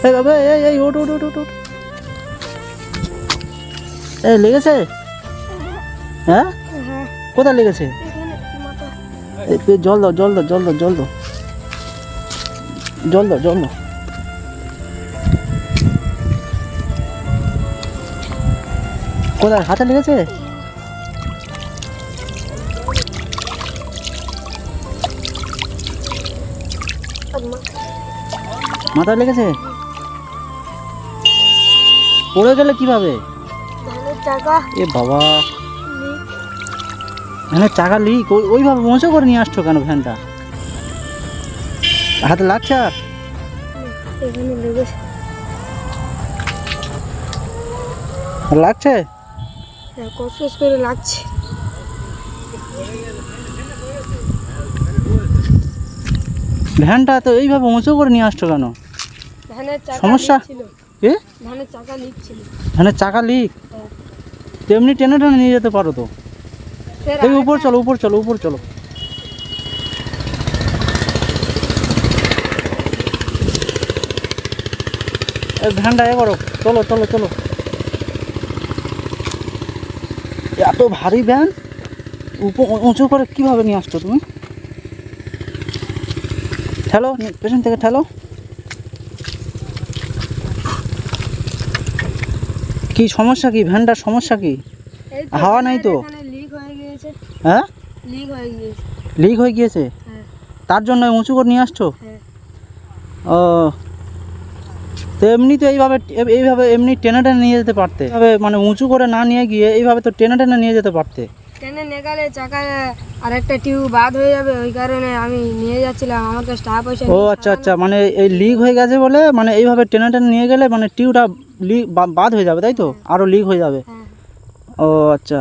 এই বাবা এই ওঠ ওঠ ওঠ ওঠ এই লেগেছে হ্যাঁ কোথায় লেগেছে জল দাও জল দাও জল দাও জল দাও জল দাও জল দাও কোথায় হাতে লেগেছে মাথায় লেগেছে পড়ে গেলে কিভাবে এ বাবা ধানের চাকা লিক ওইভাবে মোচো করে নিয়ে আসছো কেন ভ্যানটা হাতে লাগছে আর লাগছে লাগছে ভ্যানটা তো এইভাবে উঁচু করে নিয়ে আসছো কেন সমস্যা এ ধানের চাকা লিক তেমনি টেনে টেনে নিয়ে যেতে পারো তো এই উপর চলো উপর চলো উপর চলো ভ্যানটা এ করো চলো চলো চলো এত ভারী ভ্যান উঁচু করে কিভাবে নিয়ে আসছো তুমি ঠেলো পেছন থেকে ঠেলো কি সমস্যা কি ভ্যানটার সমস্যা কি হাওয়া নাই তো হ্যাঁ লিক হয়ে গিয়েছে তার জন্য উঁচু করে নিয়ে আসছো ও তো এমনি তো এইভাবে এমনি টেনে টেনে নিয়ে যেতে পারতে মানে উঁচু করে না নিয়ে গিয়ে এইভাবে তো টেনে টেনে নিয়ে যেতে পারতে টেনে নিয়ে গেলে চাকায় আরেকটা টিউব বাদ হয়ে যাবে ওই কারণে আমি নিয়ে যাচ্ছিলাম আমার কাছে টাকা পয়সা ও আচ্ছা আচ্ছা মানে এই লিক হয়ে গেছে বলে মানে এইভাবে টেনে টেনে নিয়ে গেলে মানে টিউবটা লিক বাদ হয়ে যাবে তাই তো আরও লিক হয়ে যাবে ও আচ্ছা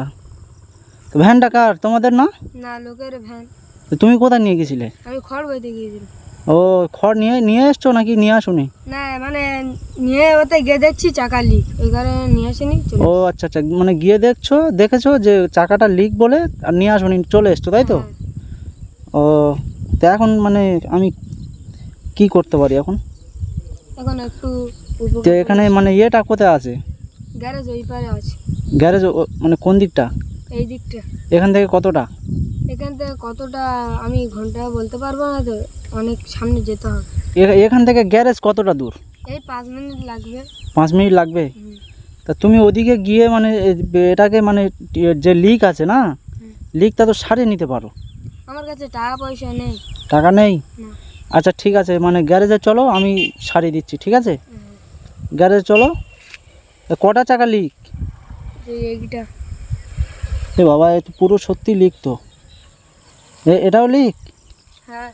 তো ভ্যানটা কার তোমাদের না না লোকের ভ্যান তো তুমি কোথায় নিয়ে গেছিলে আমি খড় বইতে গিয়েছিলাম ও খড় নিয়ে এসছো নাকি নিয়ে আসোনি না মানে নিয়ে ওতে গিয়ে দেখছি চাকা লিক ওই কারণে নিয়ে আসিনি ও আচ্ছা আচ্ছা মানে গিয়ে দেখেছো যে চাকাটা লিক বলে আর নিয়ে আসোনি চলে এসছো তাই তো ও তো এখন মানে আমি কি করতে পারি এখন একটু তো এখানে মানে ইয়েটা কোথায় আছে গ্যারেজ ওই পারে আছে গ্যারেজ মানে কোন দিকটা এই দিকটা এখান থেকে কতটা আমি ঘন্টা বলতে পারবো না তো অনেক সামনে যেতে হবে এখান থেকে গ্যারেজ কতটা দূর এই 5 মিনিট লাগবে 5 মিনিট লাগবে তা তুমি ওদিকে গিয়ে মানে এটাকে মানে যে লিক আছে না লিকটা তো সারিয়ে নিতে পারো আমার কাছে টাকা পয়সা নেই টাকা নেই আচ্ছা ঠিক আছে মানে গ্যারেজে চলো আমি সারিয়ে দিচ্ছি ঠিক আছে গ্যারেজে চলো কটা চাকা লিক এইটা এ বাবা এ তো পুরো সত্যি লিক তো এটাও লিক হ্যাঁ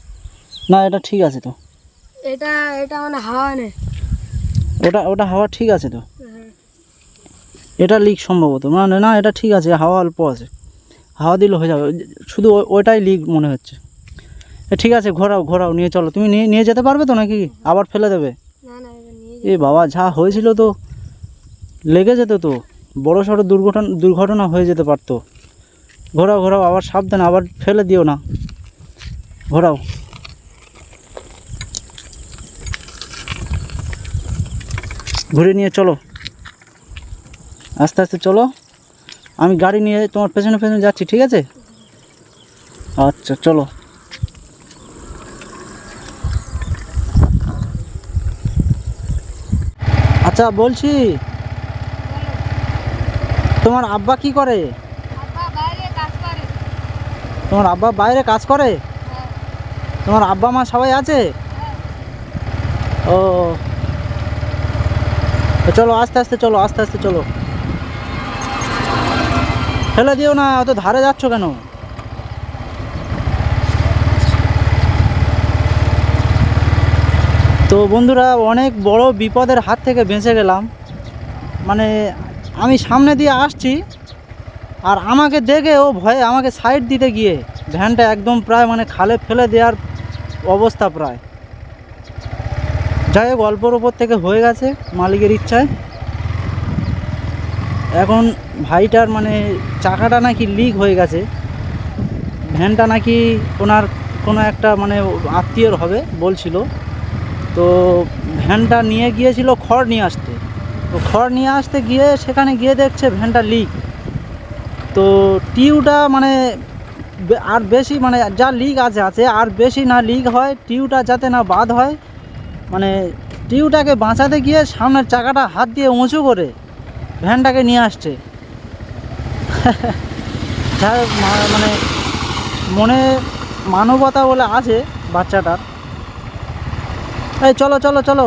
না এটা ঠিক আছে তো এটা মানে হাওয়া নেই ওটা হাওয়া ঠিক আছে তো এটা লিক সম্ভবত মানে না এটা ঠিক আছে হাওয়া অল্প আছে হাওয়া দিলে হয়ে যাবে শুধু ওইটাই লিক মনে হচ্ছে ঠিক আছে ঘোরাও নিয়ে চলো তুমি নিয়ে যেতে পারবে তো নাকি আবার ফেলে দেবে এ বাবা যা হয়েছিল তো লেগে যেত তো বড় সড়ো দুর্ঘটনা হয়ে যেতে পারতো ঘোরাও আবার সাবধানে আবার ফেলে দিও না ঘোরাও ঘুরে নিয়ে চলো আস্তে আস্তে চলো আমি গাড়ি নিয়ে তোমার পেছনে পেছনে যাচ্ছি ঠিক আছে আচ্ছা চলো আচ্ছা বলছি তোমার আব্বা কি করে তোমার আব্বা বাইরে কাজ করে তোমার আব্বা মা সবাই আছে ও চলো আস্তে আস্তে চলো ফেলে দিও না অত ধারে যাচ্ছ কেন তো বন্ধুরা, অনেক বড় বিপদের হাত থেকে বেঁচে গেলাম। মানে আমি সামনে দিয়ে আসছি, আর আমাকে দেখে ও ভয়ে আমাকে সাইড দিতে গিয়ে ভ্যানটা একদম প্রায় মানে খালে ফেলে দেওয়ার অবস্থা প্রায়। যাই হোক, অল্পর ওপর থেকে হয়ে গেছে মালিকের ইচ্ছায়। এখন ভাইটার মানে চাকাটা নাকি লিক হয়ে গেছে, ভ্যানটা নাকি ওনার কোনো একটা মানে আত্মীয়র হবে বলছিল। তো ভ্যানটা নিয়ে গিয়েছিল খড় নিয়ে আসতে, তো খড় নিয়ে আসতে গিয়ে সেখানে গিয়ে দেখছে ভ্যানটা লিক। তো টিউটা মানে আর বেশি মানে যা লিক আছে আর বেশি না লিক হয়, টিউটা যাতে না বাদ হয়, মানে টিউটাকে বাঁচাতে গিয়ে সামনের চাকাটা হাত দিয়ে উঁচু করে ভ্যানটাকে নিয়ে আসছে। যা মানে মনে মানবতা বলে আছে বাচ্চাটার। এই চলো চলো চলো।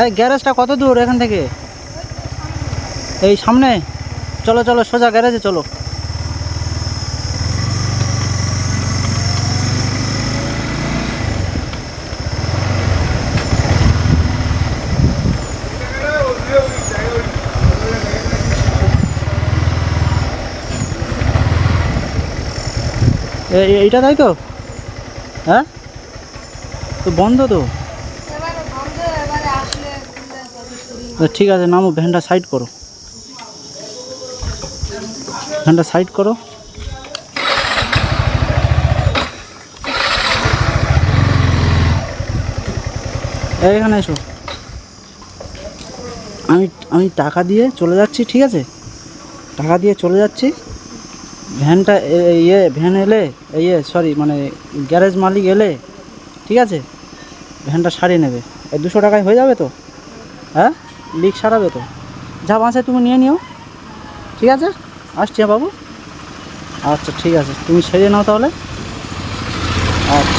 এই গ্যারেজটা কত দূর এখান থেকে? এই সামনে। চলো চলো সোজা গ্যারেজে চলো। এইটা তাই তো? হ্যাঁ, তো বন্ধ তো। এবারে বন্ধ, এবারে আসলে খুললে তবে সরিয়ে তো ঠিক আছে, নামো, ভ্যানটা সাইড করো, ভ্যানটা সাইড করো। এইখানে এসো। আমি আমি টাকা দিয়ে চলে যাচ্ছি, ঠিক আছে? টাকা দিয়ে চলে যাচ্ছি। ভ্যানটা ভ্যান এলে সরি মানে গ্যারেজ মালিক এলে, ঠিক আছে, ভ্যানটা সারিয়ে নেবে। এই 200 টাকায় হয়ে যাবে তো? হ্যাঁ, লিক সারাবে তো? যা বাঁচে তুমি নিয়ে নিও, ঠিক আছে? আসছি বাবু। আচ্ছা ঠিক আছে, তুমি সেরে নাও তাহলে। আচ্ছা।